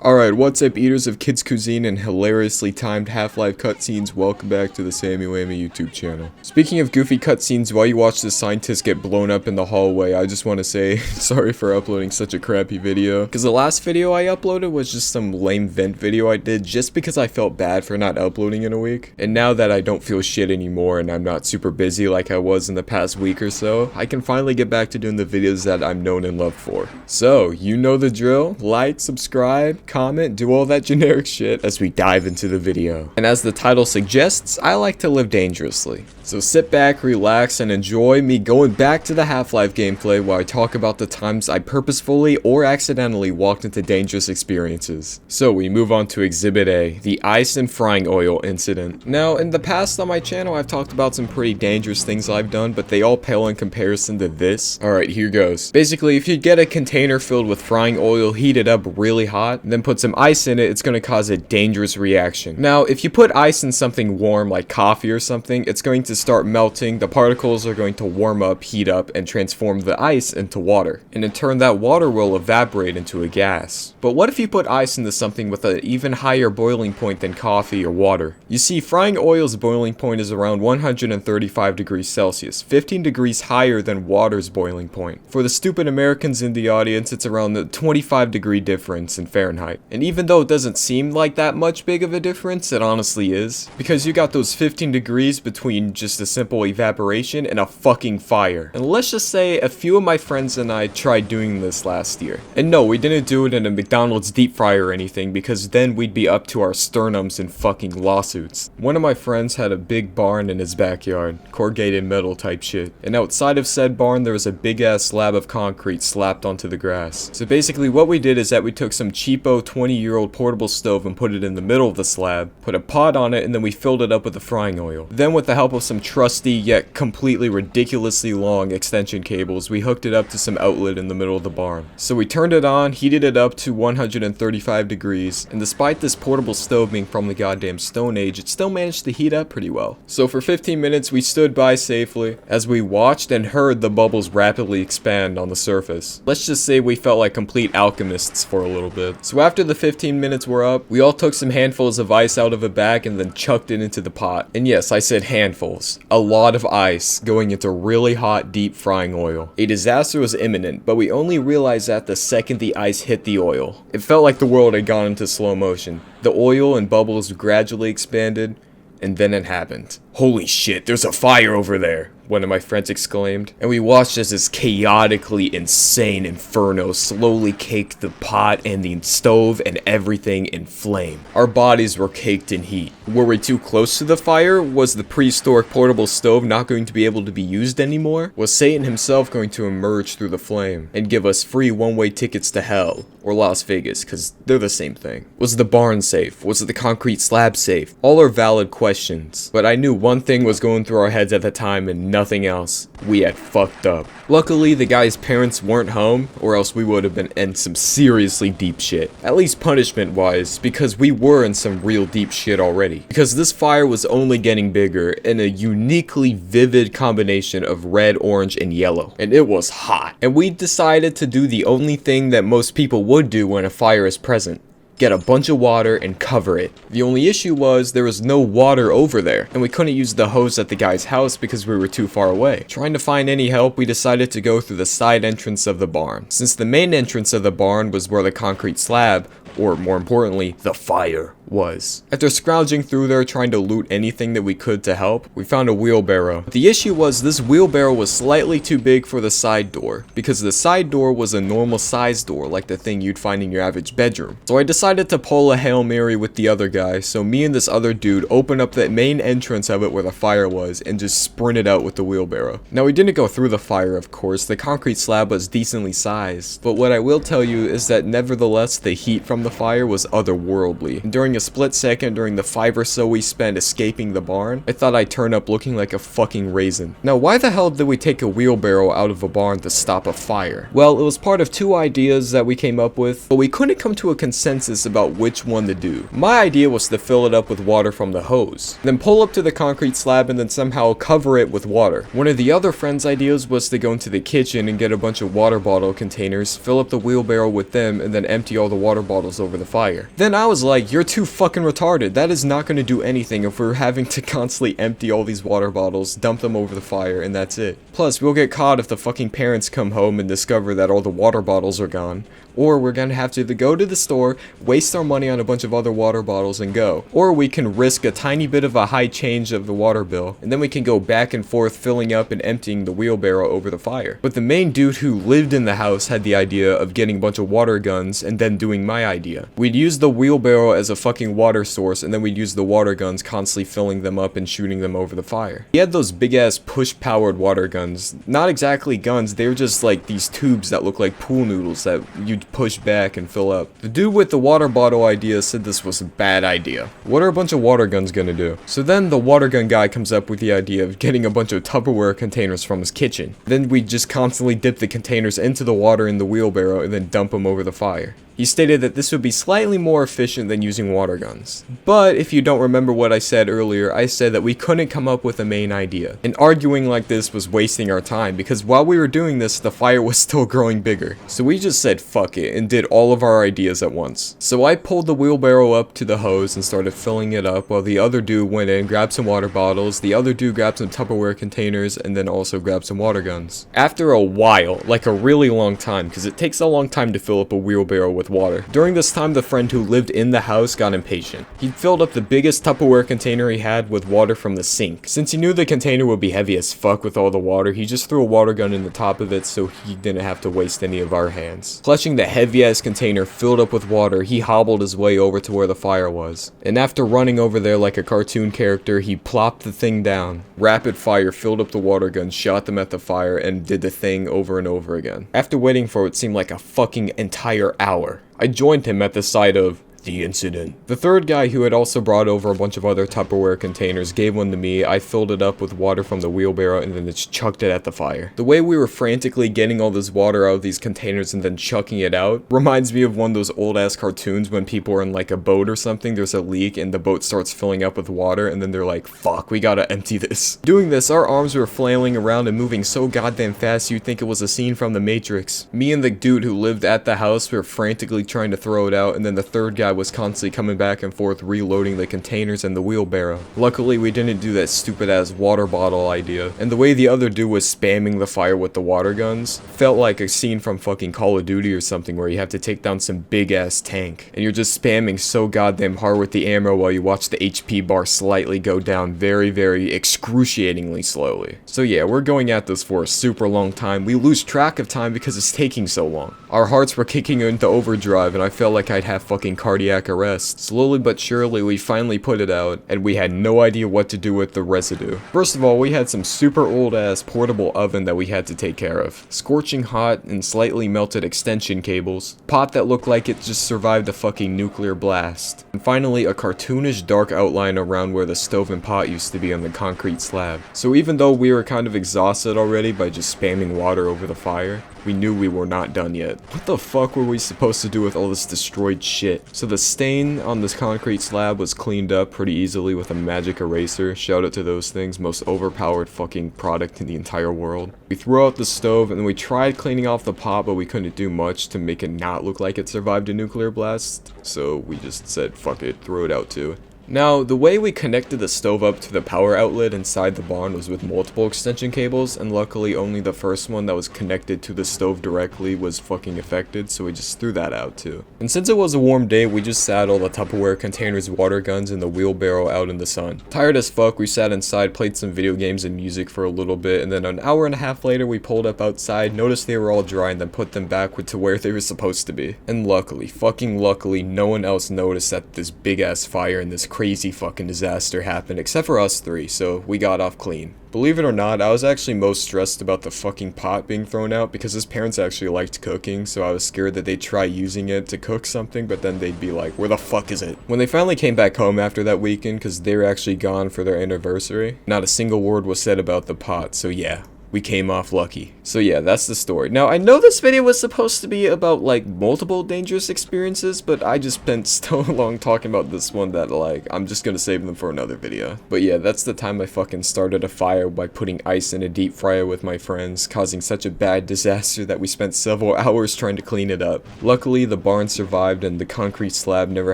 Alright, what's up eaters of kids cuisine and hilariously timed Half-Life cutscenes, welcome back to the Sammy Whammy YouTube channel. Speaking of goofy cutscenes, while you watch the scientist get blown up in the hallway, I just want to say sorry for uploading such a crappy video. Because the last video I uploaded was just some lame vent video I did just because I felt bad for not uploading in a week. And now that I don't feel shit anymore and I'm not super busy like I was in the past week or so, I can finally get back to doing the videos that I'm known and loved for. So, you know the drill, like, subscribe, comment, do all that generic shit as we dive into the video. And as the title suggests, I like to live dangerously. So sit back, relax, and enjoy me going back to the Half-Life gameplay while I talk about the times I purposefully or accidentally walked into dangerous experiences. So we move on to Exhibit A, the ice and frying oil incident. Now, in the past on my channel, I've talked about some pretty dangerous things I've done, but they all pale in comparison to this. Alright, here goes. Basically, if you get a container filled with frying oil, heat it up really hot, then put some ice in it, it's going to cause a dangerous reaction. Now, if you put ice in something warm like coffee or something, it's going to start melting, the particles are going to warm up, heat up, and transform the ice into water. And in turn, that water will evaporate into a gas. But what if you put ice into something with an even higher boiling point than coffee or water? You see, frying oil's boiling point is around 135 degrees Celsius, 15 degrees higher than water's boiling point. For the stupid Americans in the audience, it's around the 25-degree difference in Fahrenheit. And even though it doesn't seem like that much big of a difference, it honestly is. Because you got those 15 degrees between just a simple evaporation and a fucking fire. And let's just say a few of my friends and I tried doing this last year. And no, we didn't do it in a McDonald's deep fryer or anything, because then we'd be up to our sternums in fucking lawsuits. One of my friends had a big barn in his backyard, corrugated metal type shit. And outside of said barn, there was a big ass slab of concrete slapped onto the grass. So basically what we did is that we took some cheapo 20-year-old portable stove and put it in the middle of the slab, put a pot on it, and then we filled it up with the frying oil. Then with the help of some trusty yet completely ridiculously long extension cables, we hooked it up to some outlet in the middle of the barn. So we turned it on, heated it up to 135 degrees, and despite this portable stove being from the goddamn Stone Age, it still managed to heat up pretty well. So for 15 minutes we stood by safely as we watched and heard the bubbles rapidly expand on the surface. Let's just say we felt like complete alchemists for a little bit. So after the 15 minutes were up, we all took some handfuls of ice out of a bag and then chucked it into the pot. And yes, I said handfuls. A lot of ice going into really hot, deep frying oil. A disaster was imminent, but we only realized that the second the ice hit the oil. It felt like the world had gone into slow motion. The oil and bubbles gradually expanded, and then it happened. Holy shit, there's a fire over there, one of my friends exclaimed, and we watched as this chaotically insane inferno slowly caked the pot and the stove and everything in flame. Our bodies were caked in heat. Were we too close to the fire? Was the prehistoric portable stove not going to be able to be used anymore? Was Satan himself going to emerge through the flame and give us free one-way tickets to hell or Las Vegas, because they're the same thing? Was the barn safe? Was the concrete slab safe? All are valid questions, but I knew one thing was going through our heads at the time and nothing else. We had fucked up. Luckily, the guy's parents weren't home, or else we would have been in some seriously deep shit. At least punishment-wise, because we were in some real deep shit already. Because this fire was only getting bigger in a uniquely vivid combination of red, orange, and yellow. And it was hot. And we decided to do the only thing that most people would do when a fire is present. Get a bunch of water and cover it. The only issue was there was no water over there, and we couldn't use the hose at the guy's house because we were too far away. Trying to find any help, we decided to go through the side entrance of the barn, since the main entrance of the barn was where the concrete slab, or more importantly, the fire, was. After scrounging through there trying to loot anything that we could to help, we found a wheelbarrow. The issue was this wheelbarrow was slightly too big for the side door, because the side door was a normal size door like the thing you'd find in your average bedroom. So I decided to pull a Hail Mary with the other guy, so me and this other dude opened up the main entrance of it where the fire was and just sprinted out with the wheelbarrow. Now we didn't go through the fire, of course, the concrete slab was decently sized, but what I will tell you is that nevertheless the heat from the fire was otherworldly. And during during a split second during the 5 or so we spent escaping the barn, I thought I'd turn up looking like a fucking raisin. Now, why the hell did we take a wheelbarrow out of a barn to stop a fire? Well, it was part of 2 ideas that we came up with, but we couldn't come to a consensus about which one to do. My idea was to fill it up with water from the hose, then pull up to the concrete slab and then somehow cover it with water. One of the other friends' ideas was to go into the kitchen and get a bunch of water bottle containers, fill up the wheelbarrow with them, and then empty all the water bottles over the fire. Then I was like, you're too fucking retarded. That is not going to do anything if we're having to constantly empty all these water bottles, dump them over the fire, and that's it. Plus, we'll get caught if the fucking parents come home and discover that all the water bottles are gone. Or we're gonna have to either go to the store, waste our money on a bunch of other water bottles and go. Or we can risk a tiny bit of a high change of the water bill, and then we can go back and forth filling up and emptying the wheelbarrow over the fire. But the main dude who lived in the house had the idea of getting a bunch of water guns and then doing my idea. We'd use the wheelbarrow as a fucking water source, and then we'd use the water guns constantly filling them up and shooting them over the fire. He had those big ass push powered water guns. Not exactly guns, they're just like these tubes that look like pool noodles that you'd push back and fill up. The dude with the water bottle idea said this was a bad idea. What are a bunch of water guns gonna do? So then the water gun guy comes up with the idea of getting a bunch of Tupperware containers from his kitchen. Then we just constantly dip the containers into the water in the wheelbarrow and then dump them over the fire. He stated that this would be slightly more efficient than using water guns. But if you don't remember what I said earlier, I said that we couldn't come up with a main idea. And arguing like this was wasting our time because while we were doing this, the fire was still growing bigger. So we just said fuck it and did all of our ideas at once. So I pulled the wheelbarrow up to the hose and started filling it up while the other dude went in, grabbed some water bottles, the other dude grabbed some Tupperware containers, and then also grabbed some water guns. After a while, like a really long time, because it takes a long time to fill up a wheelbarrow with water. During this time, the friend who lived in the house got impatient. He filled up the biggest Tupperware container he had with water from the sink. Since he knew the container would be heavy as fuck with all the water, he just threw a water gun in the top of it so he didn't have to waste any of our hands. Clutching the heavy ass container filled up with water, he hobbled his way over to where the fire was. And after running over there like a cartoon character, he plopped the thing down. Rapid fire filled up the water gun, shot them at the fire, and did the thing over and over again. After waiting for what seemed like a fucking entire hour, I joined him at the site of the incident. The third guy, who had also brought over a bunch of other Tupperware containers, gave one to me. I filled it up with water from the wheelbarrow and then just chucked it at the fire. The way we were frantically getting all this water out of these containers and then chucking it out reminds me of one of those old ass cartoons when people are in like a boat or something, there's a leak and the boat starts filling up with water and then they're like, fuck, we gotta empty this. Doing this, our arms were flailing around and moving so goddamn fast you'd think it was a scene from The Matrix. Me and the dude who lived at the house were frantically trying to throw it out, and then the third guy was constantly coming back and forth reloading the containers and the wheelbarrow. Luckily, we didn't do that stupid ass water bottle idea, and the way the other dude was spamming the fire with the water guns felt like a scene from fucking Call of Duty or something where you have to take down some big ass tank, and you're just spamming so goddamn hard with the ammo while you watch the HP bar slightly go down very, very excruciatingly slowly. So yeah, we're going at this for a super long time. We lose track of time because it's taking so long. Our hearts were kicking into overdrive and I felt like I'd have fucking cardiac arrest. Slowly but surely, we finally put it out, and we had no idea what to do with the residue. First of all, we had some super old ass portable oven that we had to take care of. Scorching hot and slightly melted extension cables. Pot that looked like it just survived a fucking nuclear blast. And finally, a cartoonish dark outline around where the stove and pot used to be on the concrete slab. So even though we were kind of exhausted already by just spamming water over the fire, we knew we were not done yet. What the fuck were we supposed to do with all this destroyed shit? So the stain on this concrete slab was cleaned up pretty easily with a magic eraser. Shout out to those things, most overpowered fucking product in the entire world. We threw out the stove and then we tried cleaning off the pot, but we couldn't do much to make it not look like it survived a nuclear blast. So we just said fuck it, throw it out too. Now, the way we connected the stove up to the power outlet inside the barn was with multiple extension cables, and luckily only the first one that was connected to the stove directly was fucking affected, so we just threw that out too. And since it was a warm day, we just sat all the Tupperware containers, water guns, and the wheelbarrow out in the sun. Tired as fuck, we sat inside, played some video games and music for a little bit, and then an hour and a half later we pulled up outside, noticed they were all dry, and then put them back to where they were supposed to be. And luckily, fucking luckily, no one else noticed that this big ass fire in this crazy fucking disaster happened, except for us three, so we got off clean. Believe it or not, I was actually most stressed about the fucking pot being thrown out because his parents actually liked cooking, so I was scared that they'd try using it to cook something, but then they'd be like, where the fuck is it? When they finally came back home after that weekend, because they were actually gone for their anniversary, not a single word was said about the pot, so yeah. We came off lucky. So yeah, that's the story. Now, I know this video was supposed to be about, like, multiple dangerous experiences, but I just spent so long talking about this one that, like, I'm just gonna save them for another video. But yeah, that's the time I fucking started a fire by putting ice in a deep fryer with my friends, causing such a bad disaster that we spent several hours trying to clean it up. Luckily, the barn survived and the concrete slab never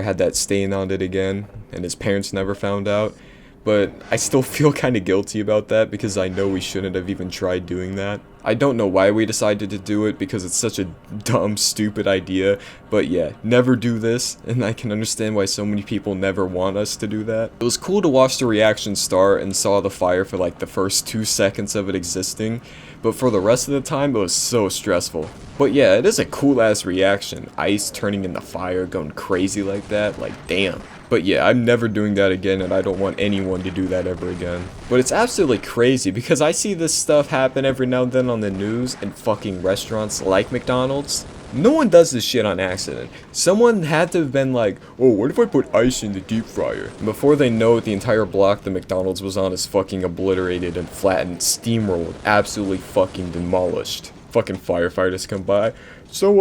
had that stain on it again, and his parents never found out. But I still feel kind of guilty about that because I know we shouldn't have even tried doing that. I don't know why we decided to do it because it's such a dumb, stupid idea, but yeah, never do this, and I can understand why so many people never want us to do that. It was cool to watch the reaction start and saw the fire for like the first 2 seconds of it existing, but for the rest of the time it was so stressful. But yeah, it is a cool ass reaction, ice turning into fire, going crazy like that, like damn. But yeah, I'm never doing that again, and I don't want anyone to do that ever again. But it's absolutely crazy because I see this stuff happen every now and then on the news in fucking restaurants like McDonald's. No one does this shit on accident. Someone had to have been like, oh, what if I put ice in the deep fryer? And before they know it, the entire block the McDonald's was on is fucking obliterated and flattened, steamrolled, absolutely fucking demolished. Fucking firefighters come by. So,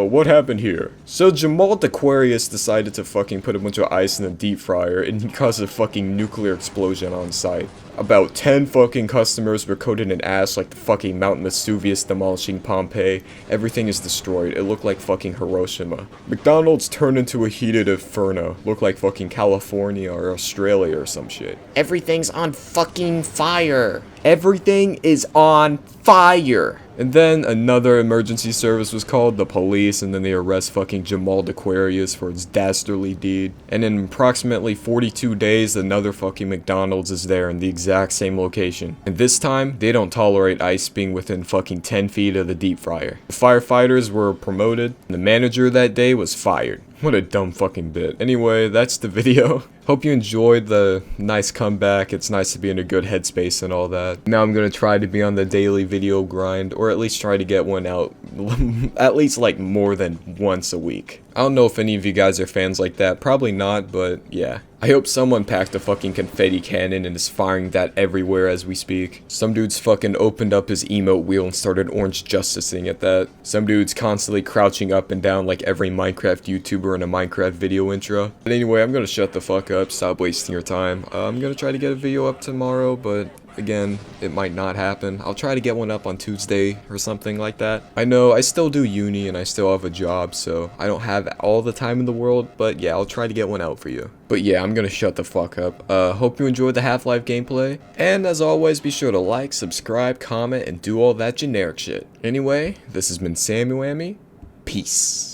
what happened here? So Jamal Aquarius decided to fucking put a bunch of ice in the deep fryer and he caused a fucking nuclear explosion on site. About 10 fucking customers were coated in ash like the fucking Mount Vesuvius demolishing Pompeii. Everything is destroyed. It looked like fucking Hiroshima. McDonald's turned into a heated inferno. Looked like fucking California or Australia or some shit. Everything's on fucking fire. Everything is on fire. And then another emergency service was called, the police, and then they arrest fucking Jamal Aquarius for his dastardly deed. And in approximately 42 days, another fucking McDonald's is there in the exact same location. And this time, they don't tolerate ice being within fucking 10 feet of the deep fryer. The firefighters were promoted, and the manager that day was fired. What a dumb fucking bit. Anyway, that's the video. Hope you enjoyed the nice comeback. It's nice to be in a good headspace and all that. Now I'm gonna try to be on the daily video grind, or at least try to get one out at least like more than once a week. I don't know if any of you guys are fans like that. Probably not, but yeah. I hope someone packed a fucking confetti cannon and is firing that everywhere as we speak. Some dudes fucking opened up his emote wheel and started orange justicing at that. Some dudes constantly crouching up and down like every Minecraft YouTuber in a Minecraft video intro. But anyway, I'm gonna shut the fuck up, stop wasting your time. I'm gonna try to get a video up tomorrow, but again, it might not happen. I'll try to get one up on Tuesday or something like that. I know I still do uni and I still have a job, so I don't have all the time in the world, but yeah, I'll try to get one out for you. But yeah, I'm gonna shut the fuck up. Hope you enjoyed the Half-Life gameplay, and as always, be sure to like, subscribe, comment, and do all that generic shit. Anyway, this has been Sammy Whammy. Peace.